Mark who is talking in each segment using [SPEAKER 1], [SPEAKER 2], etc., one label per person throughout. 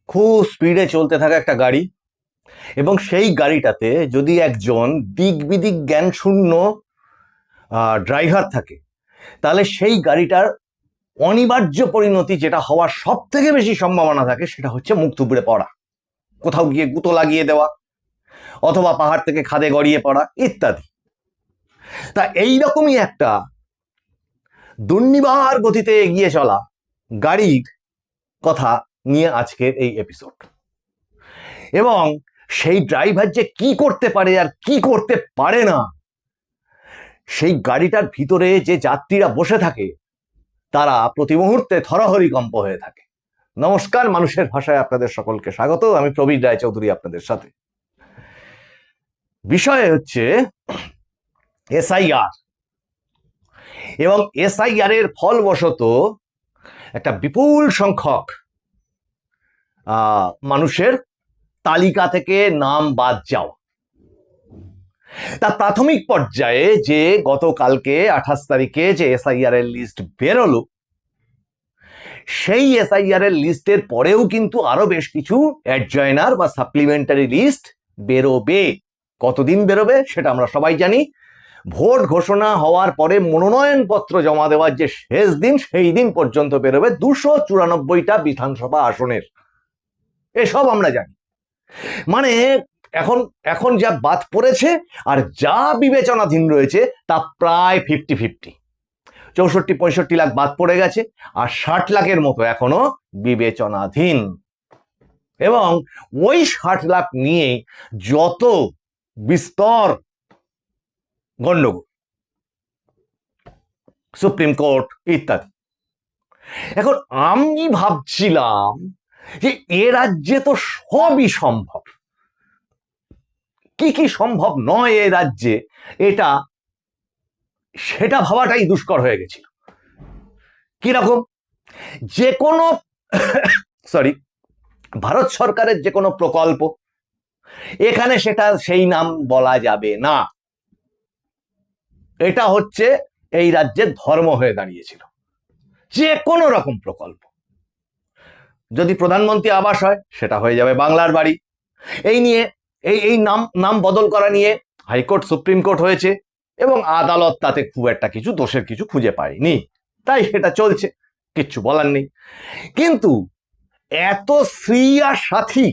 [SPEAKER 1] খুব স্পিডে চলতে থাকা একটা গাড়ি, এবং সেই গাড়িটাতে যদি একজন দিক বিদিক জ্ঞান শূন্য ড্রাইভার থাকে, তাহলে সেই গাড়িটার অনিবার্য পরিণতি যেটা হওয়ার সব থেকে বেশি সম্ভাবনা থাকে সেটা হচ্ছে মুখ থুবড়ে পড়া, কোথাও গিয়ে গুঁতো লাগিয়ে দেওয়া, অথবা পাহাড় থেকে খাদে গড়িয়ে পড়া ইত্যাদি। তা এইরকমই একটা দুর্নিবার গতিতে এগিয়ে চলা গাড়ির কথা নিয়ে আজকের এই এপিসোড। এবং সেই ড্রাইভার যে কি করতে পারে আর কি করতে পারে না, সেই গাড়িটার ভিতরে যে যাত্রীরা বসে থাকে তারা প্রতি মুহূর্তে থরহরিকম্প হয়ে থাকে। নমস্কার, মানুষের ভাষায় আপনাদের সকলকে স্বাগত। আমি প্রবীর রায়চৌধুরী আপনাদের সাথে। বিষয় হচ্ছে এসআইআর, এবং এসআইআর এর ফলবশত একটা বিপুল সংখ্যক মানুষের তালিকা থেকে নাম বাদ যাওয়া। তার প্রাথমিক পর্যায়ে যে গতকালকে 28 তারিখে যে এসআইআর এর লিস্ট বেরোলো, সেই এসআইআর এর লিস্টের পরেও কিন্তু আরো বেশ কিছু অ্যাডজয়নার বা সাপ্লিমেন্টারি লিস্ট বেরোবে। কতদিন বেরোবে সেটা আমরা সবাই জানি। ভোট ঘোষণা হওয়ার পরে মনোনয়নপত্র জমা দেওয়ার যে শেষ দিন, সেই দিন পর্যন্ত বেরোবে 294টা বিধানসভা আসনের। এসব আমরা জানি। মানে এখন এখন যা বাদ পড়েছে আর যা বিবেচনাধীন রয়েছে তা প্রায় 50-50। 64-65 লাখ বাদ পড়ে গেছে, আর 60 লাখের মতো এখনো বিবেচনাধীন। এবং ওই 60 লাখ নিয়ে যত বিস্তর গন্ডগোল, সুপ্রিম কোর্ট ইত্যাদি। এখন আমি ভাবছিলাম যে এ রাজ্যে তো সবই সম্ভব, কি কি সম্ভব নয় এ রাজ্যে সেটা ভাবাটাই দুষ্কর হয়ে গেছিল। কিরকম? যে কোনো ভারত সরকারের যে কোনো প্রকল্প, এখানে সেটা সেই নাম বলা যাবে না। এটা হচ্ছে এই রাজ্যের ধর্ম হয়ে দাঁড়িয়েছিল। যে কোনো রকম প্রকল্প, যদি প্রধানমন্ত্রী আবাস হয় সেটা হয়ে যাবে বাংলার বাড়ি। এই নিয়ে এই নাম বদল করা নিয়ে হাইকোর্ট সুপ্রিম কোর্ট হয়েছে, এবং আদালত তাতে খুব একটা কিছু দোষের কিছু খুঁজে পায়নি, তাই সেটা চলছে, কিচ্ছু বলার নেই। কিন্তু এত স্ত্রী আর সাথী,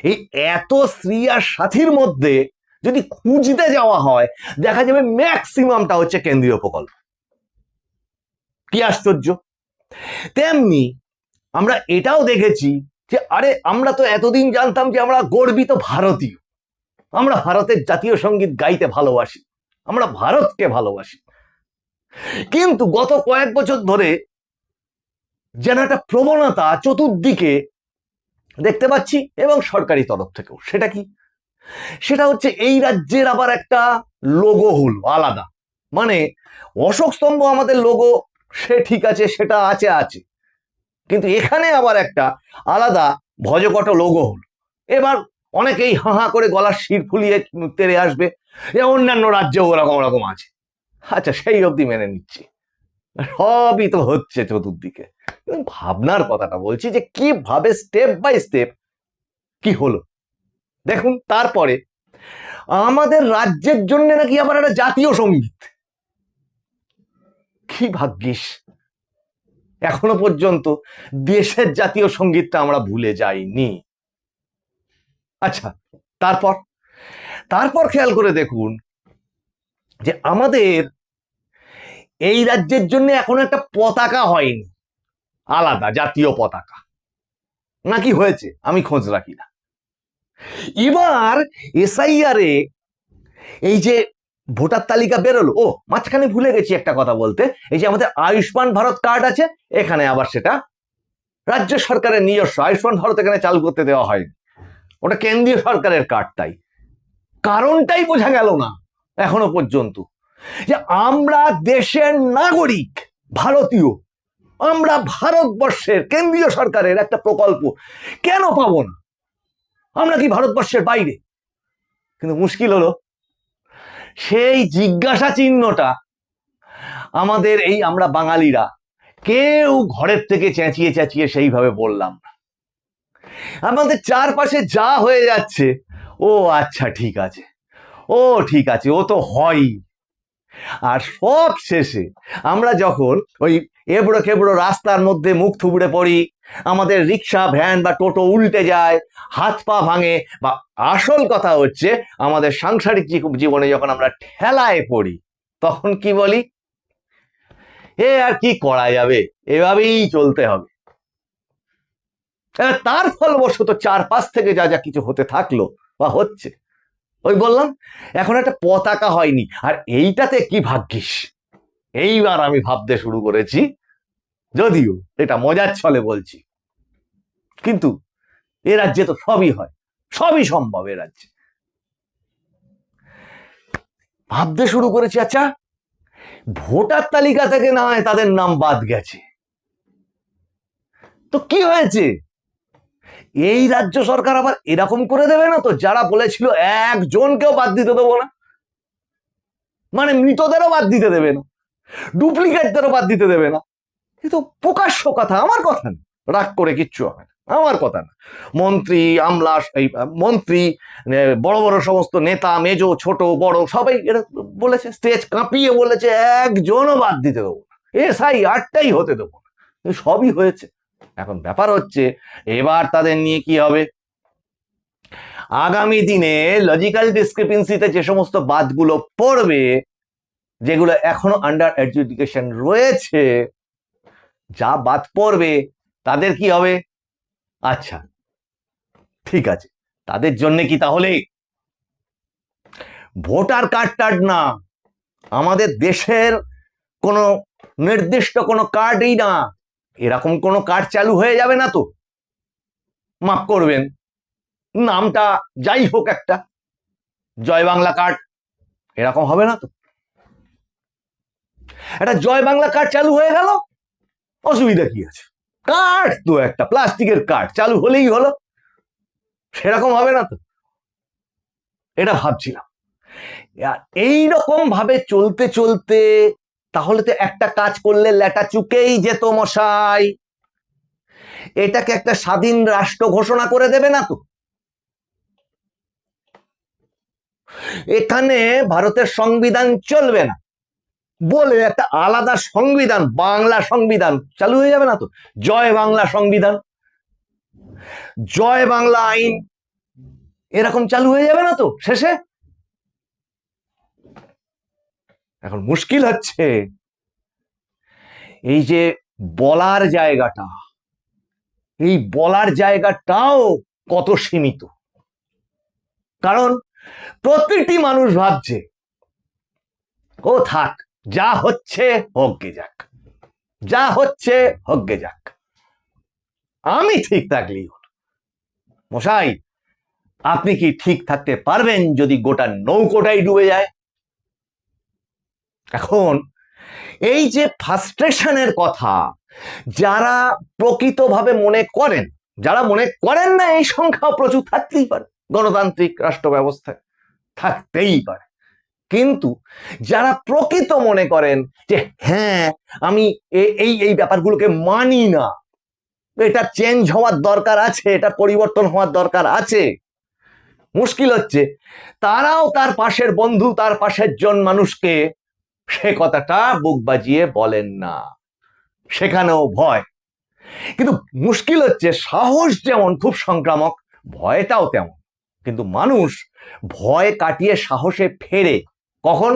[SPEAKER 1] এই এত স্ত্রী আর সাথীর মধ্যে যদি খুঁজতে যাওয়া হয়, দেখা যাবে ম্যাক্সিমামটা হচ্ছে কেন্দ্রীয় প্রকল্প। কি আশ্চর্য! তেমনি আমরা এটাও দেখেছি যে আরে আমরা তো এতদিন জানতাম যে আমরা গর্বিত ভারতীয়, আমরা ভারতের জাতীয় সঙ্গীত গাইতে ভালোবাসি, আমরা ভারতকে ভালোবাসি। কিন্তু গত কয়েক বছর ধরে যেন একটা প্রবণতা চতুর্দিকে দেখতে পাচ্ছি, এবং সরকারি তরফ থেকেও। সেটা কি? সেটা হচ্ছে এই রাজ্যের আবার একটা লোগো হলো আলাদা। মানে অশোক স্তম্ভ আমাদের লোগো, সে ঠিক আছে, সেটা আছে, কিন্তু এখানে আবার একটা আলাদা ভজকট লোগো হলো। এবার অনেকেই হাঁ করে গলার শির ফুলিয়ে তেড়ে আসবে যে অন্যান্য রাজ্যেও ওরকম আছে। আচ্ছা, সেই অবধি মেনে নিচ্ছি, সবই তো হচ্ছে চতুর্দিকে। ভাবনার কথাটা বলছি যে কিভাবে স্টেপ বাই স্টেপ কি হলো দেখুন। তারপরে আমাদের রাজ্যের জন্য নাকি আবার একটা জাতীয় সঙ্গীত। কি ভাগ্যিস এখনো পর্যন্ত দেশের জাতীয় সঙ্গীতটা আমরা ভুলে যাইনি। আচ্ছা, তারপর খেয়াল করে দেখুন যে আমাদের এই রাজ্যের জন্য এখনো একটা পতাকা হয়নি, আলাদা জাতীয় পতাকা, নাকি হয়েছে আমি খোঁজ রাখি না। এবার এসআইআর এ এই যে ভোটার তালিকা বেরোলো, মাঝখানে ভুলে গেছি একটা কথা বলতে, এই যে আমাদের আয়ুষ্মান ভারত কার্ড আছে, এখানে আবার সেটা রাজ্য সরকারের নিজস্ব। আয়ুষ্মান ভারত এখানে চালু করতে দেওয়া হয়নি, ওটা কেন্দ্রীয় সরকারের কার্ড। তাই কারণটাই বোঝা গেল না এখনো পর্যন্ত, যে আমরা দেশের নাগরিক, ভারতীয়, আমরা ভারতবর্ষের কেন্দ্রীয় সরকারের একটা প্রকল্প কেন পাবো না? আমরা কি ভারতবর্ষের বাইরে? কিন্তু মুশকিল হলো, সেই জিজ্ঞাসা চিহ্নটা আমাদের আমরা বাঙালিরা কেউ ঘরের থেকে চেঁচিয়ে সেইভাবে বললাম না। আমাদের চারপাশে যা হয়ে যাচ্ছে, ও আচ্ছা ঠিক আছে, ও ঠিক আছে, ও তো হয়ই। আর সব শেষে আমরা যখন ওই এবড়ো খেবড়ো রাস্তার মধ্যে মুখ থুবড়ে পড়ি, আমাদের রিক্সা ভ্যান বা টোটো উল্টে যায়, হাত পা ভাঙে, বা আসল কথা হচ্ছে আমাদের সাংসারিক জীবনে যখন আমরা ঠেলায় পড়ি, তখন কি বলি, এ আর কি করা যাবে, এভাবেই চলতে হবে। তার ফলবশত চারপাশ থেকে যা যা কিছু হতে থাকলো বা হচ্ছে, ওই বললাম এখন একটা পতাকা হয়নি, আর এইটাতে কি ভাগ্যিস। এইবার আমি ভাবতে শুরু করেছি, যদিও এটা মজার ছলে বলছি, কিন্তু এ রাজ্যে তো সবই হয়, সবই সম্ভব এ রাজ্যে। ভাবতে শুরু করেছি, আচ্ছা ভোটার তালিকা থেকে না হয় তাদের নাম বাদ গেছে, তো কি হয়েছে, এই রাজ্য সরকার আবার এরকম করে দেবে না তো, যারা বলেছিল একজনকেও বাদ দিতে দেবো না, মানে মৃতদেরও বাদ দিতে দেবে না, ডুপ্লিকেটদেরও বাদ দিতে দেবে না। কিন্তু প্রকাশ্য কথা, আমার কথা না, রাগ করে কিচ্ছু হবে না, আমার কথা না। মন্ত্রী আমলা, এই মন্ত্রী, বড় বড় সমস্ত নেতা, মেজো ছোট বড় সবাই এটা বলেছে, স্টেজ কাঁপিয়ে বলেছে একজনও বাদ দিতে দেবো না, এসআই 8টাই হতে দেবো না। সবই হয়েছে। এখন ব্যাপার হচ্ছে এবার তাদের নিয়ে কি হবে। আগামী দিনে লজিক্যাল ডিসক্রিপেন্সিতে যে সমস্ত বাদগুলো পড়বে, যেগুলো এখনো আন্ডার এডজুডিকেশন রয়েছে, যা বাদ পড়বে তাদের কি হবে, আচ্ছা ঠিক আছে, তাদের জন্য কি তাহলে ভোটার কার্ড টার্ড না, আমাদের দেশের কোনো নির্দিষ্ট কোনো কার্ডই না, এরকম কোনো কার্ড চালু হয়ে যাবে না তো, মাফ করবেন, নামটা যাই হোক একটা জয় বাংলা কার্ড, এরকম হবে না তো। একটা জয় বাংলা কার্ড চালু হয়ে গেল, অসুবিধা কি আছে, কার্ড তো একটা প্লাস্টিকের কার্ড চালু হলেই হলো, সেরকম হবে না তো, এটা ভাবছিলাম। এইরকম ভাবে চলতে চলতে তাহলে তো একটা কাজ করলে লেটা চুকেই যেত মশাই, এটাকে একটা স্বাধীন রাষ্ট্র ঘোষণা করে দেবে না তো। এখানে ভারতের সংবিধান চলবে না বলে একটা আলাদা সংবিধান, বাংলা সংবিধান চালু হয়ে যাবে না তো, জয় বাংলা সংবিধান, জয় বাংলা আইন, এরকম চালু হয়ে যাবে না তো শেষে। এখন মুশকিল হচ্ছে এই যে বলার জায়গাটা, এই বলার জায়গাটাও কত সীমিত, কারণ প্রতিটি মানুষ ভাবছে ও থাক, যা হচ্ছে হোক গে যাক, যা হচ্ছে হোক গে যাক, আমি ঠিক থাকলেই হল। মশাই আপনি কি ঠিক থাকতে পারবেন যদি গোটা নৌকোটাই ডুবে যায়? এখন এই যে ফ্রাস্ট্রেশনের কথা, যারা প্রকৃতভাবে মনে করেন, যারা মনে করেন না এই সংখ্যা প্রচুর থাকতেই পারে, গণতান্ত্রিক রাষ্ট্র ব্যবস্থায় থাকতেই পারে, কিন্তু যারা প্রকৃত মনে করেন যে হ্যাঁ আমি এই এই ব্যাপারগুলোকে মানি না, এটা চেঞ্জ হওয়ার দরকার আছে, এটা পরিবর্তন হওয়ার দরকার আছে, মুশকিল হচ্ছে তারাও তার পাশের বন্ধু, তার পাশের জন মানুষকে সে কথাটা বুক বাজিয়ে বলেন না, সেখানেও ভয়। কিন্তু মুশকিল হচ্ছে সাহস যেমন খুব সংক্রামক, ভয়টাও তেমন, কিন্তু মানুষ ভয় কাটিয়ে সাহসে ফেরে কখন,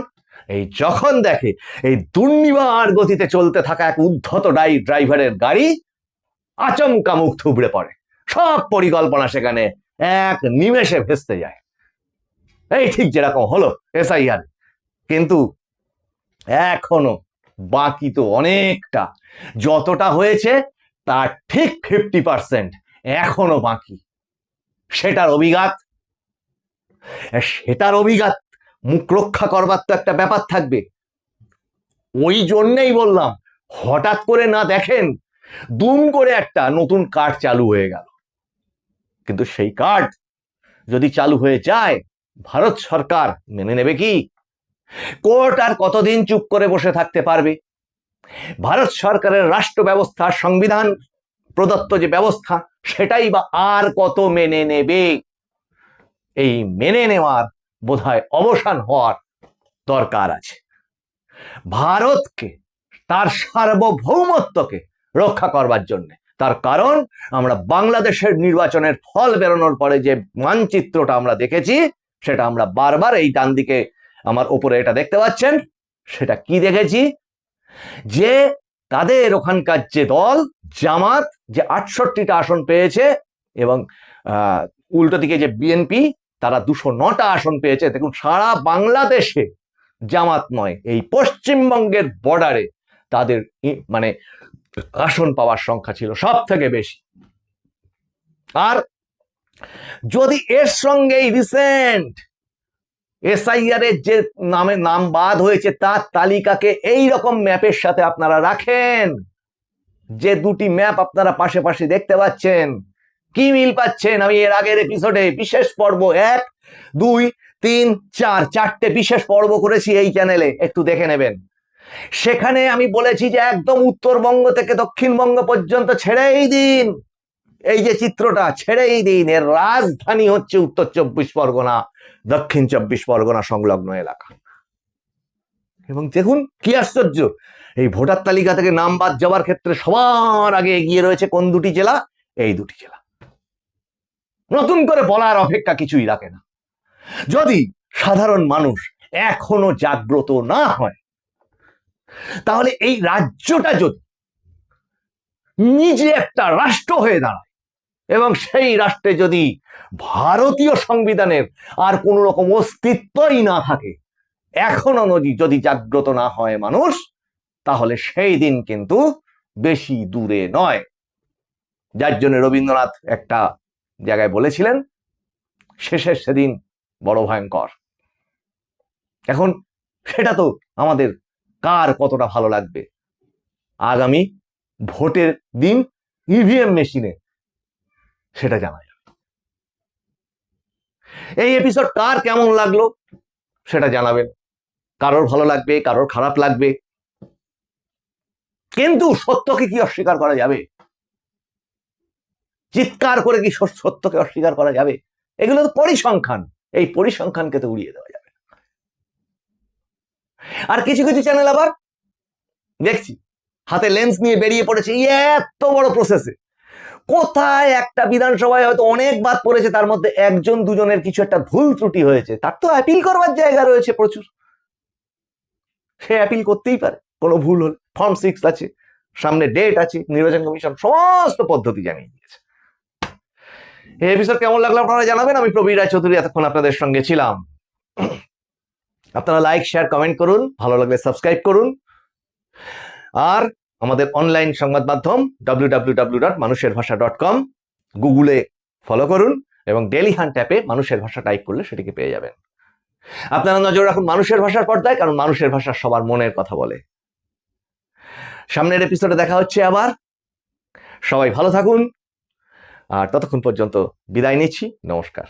[SPEAKER 1] এই যখন দেখে এই দুর্নিবার গতিতে চলতে থাকা এক উদ্ধত ড্রাইভারের গাড়ি আচমকা মুখ থুবড়ে পড়ে, সব পরিকল্পনা সেখানে এক নিমেষে ভেস্তে যায়। এই ঠিক যেরকম হলো এসআইআর, কিন্তু এখনো বাকি তো অনেকটা, যতটা হয়েছে তার ঠিক 50% এখনো বাকি। সেটার অভিঘাত মুখ রক্ষা করবার তো একটা ব্যাপার থাকবে। ওই জন্যই বললাম, হঠাৎ করে না দেখেন দুম করে একটা নতুন কার্ড চালু হয়ে গেল, কিন্তু সেই কার্ড যদি চালু হয়ে যায় ভারত সরকার মেনে নেবে কি? কোর্ট আর কতদিন চুপ করে বসে থাকতে পারবে? ভারত সরকারের রাষ্ট্র ব্যবস্থা, সংবিধান প্রদত্ত যে ব্যবস্থা, সেটাই বা আর কত মেনে নেবে। এই মেনে নেওয়ার বোধহয় অবসান হওয়ার দরকার আছে। ভারতকে, তার সার্বভৌমত্বকে রক্ষা করবার জন্য। তার কারণ আমরা বাংলাদেশের নির্বাচনের ফল বেরোনোর পরে যে মানচিত্রটা আমরা দেখেছি, সেটা আমরা বারবার, এই ডান দিকে আমার উপরে এটা দেখতে পাচ্ছেন, সেটা কি দেখেছি, যে তাদের ওখানকার যে দল জামাত যে 68টা আসন পেয়েছে এবং উল্টো দিকে যে বিএনপি তারা 209টা আসন পেয়েছে। দেখুন, সারা বাংলাদেশে জামাত নয়, এই পশ্চিমবঙ্গের বর্ডারে তাদের মানে আসন পাওয়ার সংখ্যা ছিল সব থেকে বেশি। আর যদি এর সঙ্গে রিসেন্ট এসআইআর এর যে নাম বাদ হয়েছে তার তালিকাকে এই রকম ম্যাপের সাথে আপনারা রাখেন, যে দুটি ম্যাপ আপনারা পাশে পাশে দেখতে পাচ্ছেন, কি মিল পাচ্ছেন? আমি এর আগের এপিসোডে বিশেষ পর্ব 1, 2, 3, 4 চারটে বিশেষ পর্ব করেছি এই চ্যানেলে, একটু দেখে নেবেন। সেখানে আমি বলেছি যে একদম উত্তরবঙ্গ থেকে দক্ষিণবঙ্গ পর্যন্ত ছেড়েই দিন, এই যে চিত্রটা ছেড়েই দিন, এর রাজধানী হচ্ছে উত্তর 24 পরগনা, দক্ষিণ 24 পরগনা সংলগ্ন এলাকা। এবং দেখুন কি আশ্চর্য, এই ভোটার তালিকা থেকে নাম বাদ যাওয়ার ক্ষেত্রে সবার আগে এগিয়ে রয়েছে কোন দুটি জেলা? এই দুটি জেলা। নতুন করে বলার অপেক্ষা কিছুই রাখে না। যদি সাধারণ মানুষ এখনো জাগ্রত না হয়, তাহলে এই রাজ্যটা যদি নিজে একটা রাষ্ট্র হয়ে দাঁড়ায় এবং সেই রাষ্ট্রে যদি ভারতীয় সংবিধানের আর কোন রকম অস্তিত্বই না থাকে, এখনো যদি জাগ্রত না হয় মানুষ, তাহলে সেই দিন কিন্তু বেশি দূরে নয়। যার জন্য রবীন্দ্রনাথ একটা জায়গায় বলেছিলেন, শেষের সেদিন বড় ভয়ঙ্কর। এখন সেটা তো আমাদের কার কতটা ভালো লাগবে আগামী ভোটের দিন ইভিএম মেশিনে, সেটা জানা যাবে। এই এপিসোড কার কেমন লাগলো সেটা জানাবেন। কারোর ভালো লাগবে, কারোর খারাপ লাগবে, কিন্তু সত্যকে কি অস্বীকার করা যাবে? চিৎকার করে কি সত্যকে অস্বীকার করা যাবে? এগুলো তো পরিসংখ্যান, এই পরিসংখ্যানকে তো উড়িয়ে দেওয়া যাবে। আর কিছু কিছু চ্যানেল আবার দেখছি হাতে লেন্স নিয়ে বেরিয়ে পড়েছে এত বড় প্রসেসে। কোথায় একটা বিধানসভায় হয়তো অনেক বাদ পড়েছে, তার মধ্যে একজন দুজনের কিছু একটা ভুল ত্রুটি হয়েছে, তার তো অ্যাপিল করবার জায়গা রয়েছে প্রচুর, সে অ্যাপিল করতেই পারে কোনো ভুল হলে। ফর্ম 6 আছে, সামনে ডেট আছে, নির্বাচন কমিশন সমস্ত পদ্ধতি জানিয়ে দিয়েছে। এই এপিসোড কেমন লাগলো আপনারা জানাবেন। আমি প্রবীর রায়চৌধুরী এতক্ষণ আপনাদের সঙ্গে ছিলাম। আপনারা লাইক, শেয়ার, কমেন্ট করুন, ভালো লাগলে সাবস্ক্রাইব করুন। আর আমাদের অনলাইন সংবাদ মাধ্যম www.মানুষেরভাষা.com গুগলে ফলো করুন এবং ডেইলি হান্ট অ্যাপে মানুষের ভাষা টাইপ করলে সেটিকে পেয়ে যাবেন। আপনারা নজর রাখুন মানুষের ভাষার পর্দায়, কারণ মানুষের ভাষা সবার মনের কথা বলে। সামনের এপিসোডে দেখা হচ্ছে আবার। সবাই ভালো থাকুন, আর ততক্ষণ পর্যন্ত বিদায় নিচ্ছি। নমস্কার।